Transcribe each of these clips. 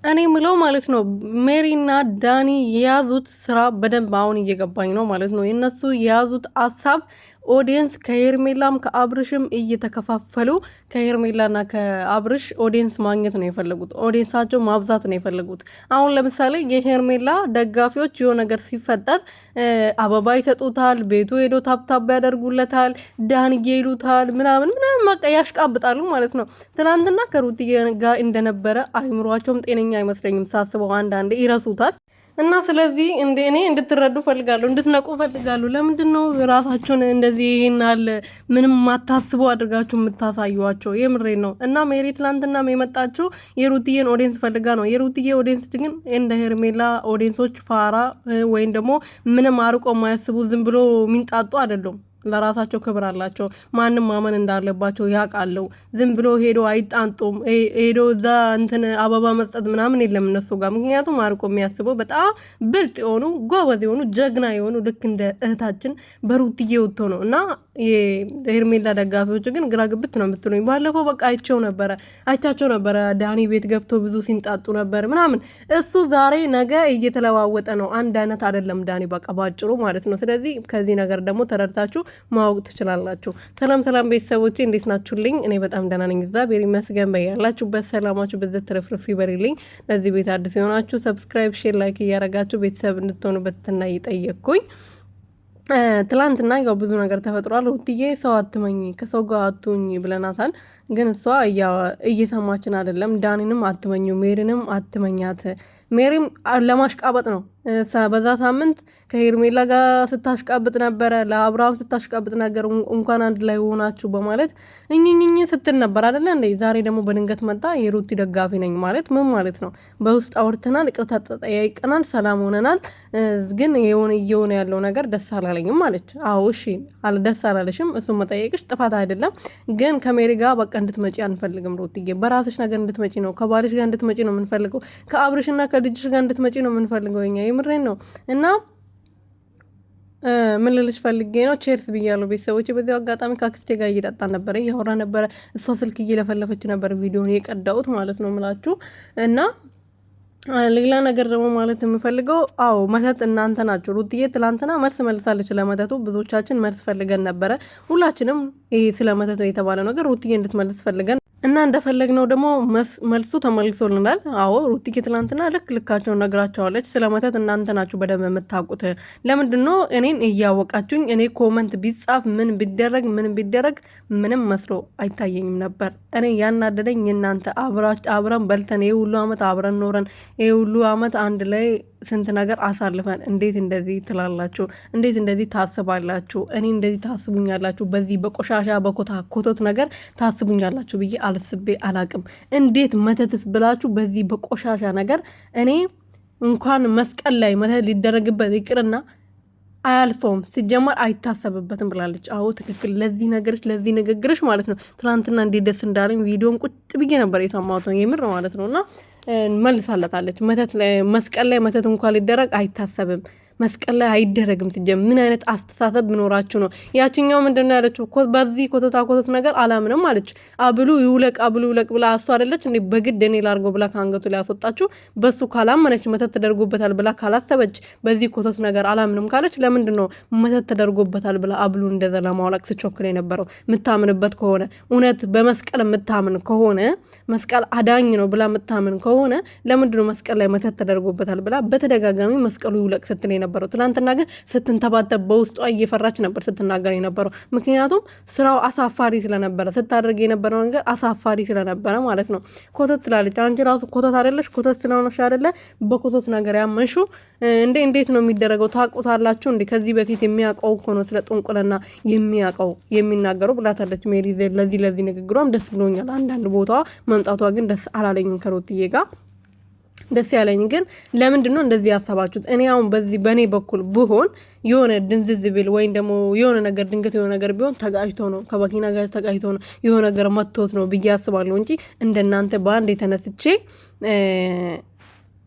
እኔ ምለው ማለት ነው ሜሪና ዳኒ የያዙት ስራ በደንብ አሁን እየገባኝ ነው ማለት ነው። የነሱ የያዙት ሀሳብ ኦዲየንስ ከሄርሜላም ከአብርሽም እየተከፋፈሉ ከሄርሜላና ከአብርሽ ኦዲየንስ ማግኘት ነው የፈለጉት። ኦዲየንሳቸው ማብዛት ነው የፈለጉት። አሁን ለምሳሌ የሄርሜላ ደጋፊዎች የሆነ ነገር ሲፈጠር አበባ ይሰጡታል፣ ቤቱ ሄዶ ታብታብ ያደርጉለታል፣ ዳንዬ ይሉታል፣ ምናምን ምናምን ያሽቃብጣሉ ማለት ነው። ትናንትና ከሩት ጋር እንደነበረ አይምሯቸውም ጤነኛ አይመስለኝም ሳስበው፣ አንዳንዴ ይረሱታል። እና ስለዚህ እኔ እንድትረዱ ፈልጋለሁ፣ እንድትነቁ ፈልጋለሁ። ለምንድን ነው ራሳችሁን እንደዚህ ይሄናል ምንም ማታስቡ አድርጋችሁ የምታሳዩዋቸው? የምሬ ነው። እና ሜሪ ትላንትና የመጣችው የሩትዬን ኦዲየንስ ፈልጋ ነው። የሩትዬ ኦዲየንስ ግን እንደ ሄርሜላ ኦዲየንሶች ፋራ ወይም ደግሞ ምንም አርቆ የማያስቡ ዝም ብሎ የሚንጣጡ አይደሉም። ለራሳቸው ክብር አላቸው። ማንም ማመን እንዳለባቸው ያውቃሉ። ዝም ብሎ ሄዶ አይጣንጡም። ሄዶ እዛ እንትን አበባ መስጠት ምናምን የለም እነሱ ጋር። ምክንያቱም አርቆ የሚያስበው በጣም ብልጥ የሆኑ ጎበዝ የሆኑ ጀግና የሆኑ ልክ እንደ እህታችን በሩትዬ ወጥቶ ነው። እና የሄርሜላ ደጋፊዎች ግን ግራ ግብት ነው የምትሉኝ። ባለፈው በቃ አይቻቸው ነበረ ዳኒ ቤት ገብቶ ብዙ ሲንጣጡ ነበር ምናምን። እሱ ዛሬ ነገ እየተለዋወጠ ነው። አንድ አይነት አይደለም ዳኒ በቃ ባጭሩ ማለት ነው። ስለዚህ ከዚህ ነገር ደግሞ ተረድታችሁ ማወቅ ትችላላችሁ። ሰላም ሰላም ቤተሰቦቼ እንዴት ናችሁልኝ? እኔ በጣም ደህና ነኝ፣ እግዚአብሔር ይመስገን። በያላችሁበት ሰላማችሁ በዘት ትርፍርፍ ይበሪልኝ። ለዚህ ቤት አዲስ የሆናችሁ ሰብስክራይብ፣ ሼር፣ ላይክ እያረጋችሁ ቤተሰብ እንድትሆኑ በትህትና እየጠየቅኩኝ ትላንትና ያው ብዙ ነገር ተፈጥሯል። ሩትዬ ሰው አትመኝ ከሰው ጋር አትሁኝ ብለናታል። ግን እሷ እየሰማችን አይደለም። ዳኒንም አትመኙ፣ ሜሪንም አትመኛት። ሜሪም ለማሽቃበጥ ነው። በዛ ሳምንት ከሄርሜላ ጋር ስታሽቃብጥ ነበረ፣ ለአብርሃም ስታሽቃብጥ ነገር እንኳን አንድ ላይ ሆናችሁ በማለት እኝኝኝ ስትል ነበር አይደለ እንዴ? ዛሬ ደግሞ በድንገት መጣ የሩቲ ደጋፊ ነኝ ማለት ምን ማለት ነው? በውስጥ አውርተናል፣ ይቅርታ ተጠያይቀናል፣ ሰላም ሆነናል። ግን እየሆነ ያለው ነገር ደስ አላለኝም ማለች። አዎ እሺ ደስ አላለሽም፣ እሱን መጠየቅሽ ጥፋት አይደለም። ግን ከሜሪ ጋር በቃ እንድትመጪ አንፈልግም። ሩትዬ በራስሽ ነገር እንድትመጪ ነው፣ ከባልሽ ጋር እንድትመጪ ነው የምንፈልገው፣ ከአብርሽና ከልጅሽ ጋር እንድትመጪ ነው የምንፈልገው። እኛ የምሬን ነው። እና ምን ልልሽ ፈልጌ ነው፣ ቼርስ ብያለሁ ቤተሰቦች። በዚያው አጋጣሚ ከአክስቴ ጋር እየጠጣ ነበረ፣ እያወራ ነበረ። እሷ ስልክ እየለፈለፈች ነበር፣ ቪዲዮን የቀዳሁት ማለት ነው ምላችሁ። እና ሌላ ነገር ደግሞ ማለት የምፈልገው አዎ መተት እናንተ ናችሁ። ሩትዬ ትላንትና መልስ መልሳለች ለመተቱ። ብዙዎቻችን መልስ ፈልገን ነበረ። ሁላችንም ይሄ ስለ መተት የተባለ ነገር ሩትዬ እንድትመልስ ፈልገን እና እንደፈለግነው ደግሞ መልሱ ተመልሶልናል። አዎ ሩትዬ ትላንትና ልካቸውን ነግራቸዋለች። ስለ መተት እናንተ ናችሁ በደንብ የምታውቁት። ለምንድን ነው እኔን እያወቃችሁኝ? እኔ ኮመንት ቢጻፍ ምን ቢደረግ ምንም መስሎ አይታየኝም ነበር። እኔ ያናደደኝ እናንተ አብረን በልተን ይህ ሁሉ አመት አብረን ኖረን ይህ ሁሉ አመት አንድ ላይ ስንት ነገር አሳልፈን እንዴት እንደዚህ ትላላችሁ? እንዴት እንደዚህ ታስባላችሁ? እኔ እንደዚህ ታስቡኛላችሁ? በዚህ በቆሻሻ ኮቶት ነገር ታስቡኛላችሁ ብዬ አልስቤ አላቅም። እንዴት መተትስ ብላችሁ በዚህ በቆሻሻ ነገር እኔ እንኳን መስቀል ላይ መተት ሊደረግበት ይቅርና አያልፈውም፣ ሲጀመር አይታሰብበትም ብላለች። አዎ ትክክል። ለዚህ ንግግርሽ ማለት ነው ትናንትና እንዴት ደስ እንዳለኝ ቪዲዮን ቁጭ ብዬ ነበር የሰማሁት፣ የምር ማለት ነው። እና መልሳለታለች። መስቀል ላይ መተት እንኳን ሊደረግ አይታሰብም፣ መስቀል ላይ አይደረግም። ሲጀምር ምን አይነት አስተሳሰብ ብኖራችሁ ነው? ያችኛው ምንድን ነው ያለችው? በዚህ ኮተት ነገር አላምንም አለች። አብሉ ይውለቅ ብላ እሱ አይደለች እንዴ በግድ እኔ ላርገው ብላ ከአንገቱ ላይ ያስወጣችሁ? በሱ ካላመነች መተት ተደርጎበታል ብላ ካላሰበች በዚህ ኮተት ነገር አላምንም ካለች ለምንድን ነው መተት ተደርጎበታል ብላ አብሉ እንደዛ ለማውለቅ ስቾክል የነበረው? የምታምንበት ከሆነ እውነት በመስቀል የምታምን ከሆነ መስቀል አዳኝ ነው ብላ የምታምን ከሆነ ለምንድን ነው መስቀል ላይ መተት ተደርጎበታል ብላ በተደጋጋሚ መስቀሉ ይውለቅ ስትል ነበረው። ትናንትና ግን ስትንተባተብ በውስጧ እየፈራች ነበር ስትናገር የነበረው። ምክንያቱም ስራው አሳፋሪ ስለነበረ፣ ስታደርግ የነበረው ነገር አሳፋሪ ስለነበረ ማለት ነው። ኮተት ትላለች። አንቺ ራሱ ኮተት አይደለሽ? ኮተት ስለሆነሽ አይደለ በኮተት ነገር ያመንሹ እንዴት ነው የሚደረገው? ታውቁታላችሁ እንዴ? ከዚህ በፊት የሚያውቀው እኮ ነው ስለ ጥንቁልና የሚናገረው ብላታለች ሜሪ። ለዚህ ንግግሯም ደስ ብሎኛል። አንዳንድ ቦታዋ መምጣቷ ግን ደስ አላለኝም ከሩትዬ ጋር። ደስ ያለኝ ግን ለምንድን ነው እንደዚህ ያሰባችሁት? እኔ አሁን በእኔ በኩል ብሆን የሆነ ድንዝዝ ቢል ወይም ደግሞ የሆነ ነገር ድንገት የሆነ ነገር ቢሆን ተጋጭቶ ነው ከመኪና ጋር ተጋጭቶ ነው የሆነ ነገር መጥቶት ነው ብዬ አስባለሁ እንጂ እንደናንተ በአንድ የተነስቼ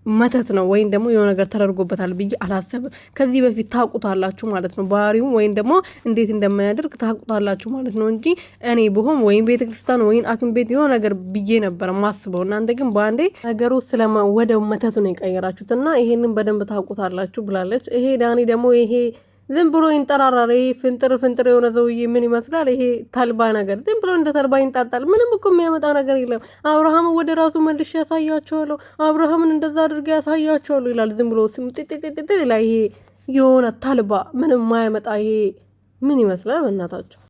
መተት ነው ወይም ደግሞ የሆነ ነገር ተደርጎበታል ብዬ አላሰብም። ከዚህ በፊት ታውቁታላችሁ ማለት ነው። ባህሪው ወይም ደግሞ እንዴት እንደማያደርግ ታውቁታላችሁ ማለት ነው እንጂ እኔ ብሆን ወይም ቤተክርስቲያን ወይም ሐኪም ቤት የሆነ ነገር ብዬ ነበር ማስበው። እናንተ ግን በአንዴ ነገሩ ወደ መተት ነው የቀየራችሁት እና ይሄንን በደንብ ታውቁታላችሁ ብላለች። ይሄ ዳኒ ደግሞ ይሄ ዝም ብሎ ይንጠራራል። ይሄ ፍንጥር የሆነ ሰውዬ ምን ይመስላል? ይሄ ተልባ ነገር ዝም ብሎ እንደ ተልባ ይንጣጣል። ምንም እኮ የሚያመጣ ነገር የለም። አብርሃም ወደ ራሱ መልሼ ያሳያቸዋለሁ፣ አብርሃምን እንደዛ አድርገ ያሳያቸዋለሁ ይላል። ዝም ብሎ ስምጥጥጥጥ ላይ ይሄ የሆነ ተልባ ምንም ማያመጣ ይሄ ምን ይመስላል? በእናታቸው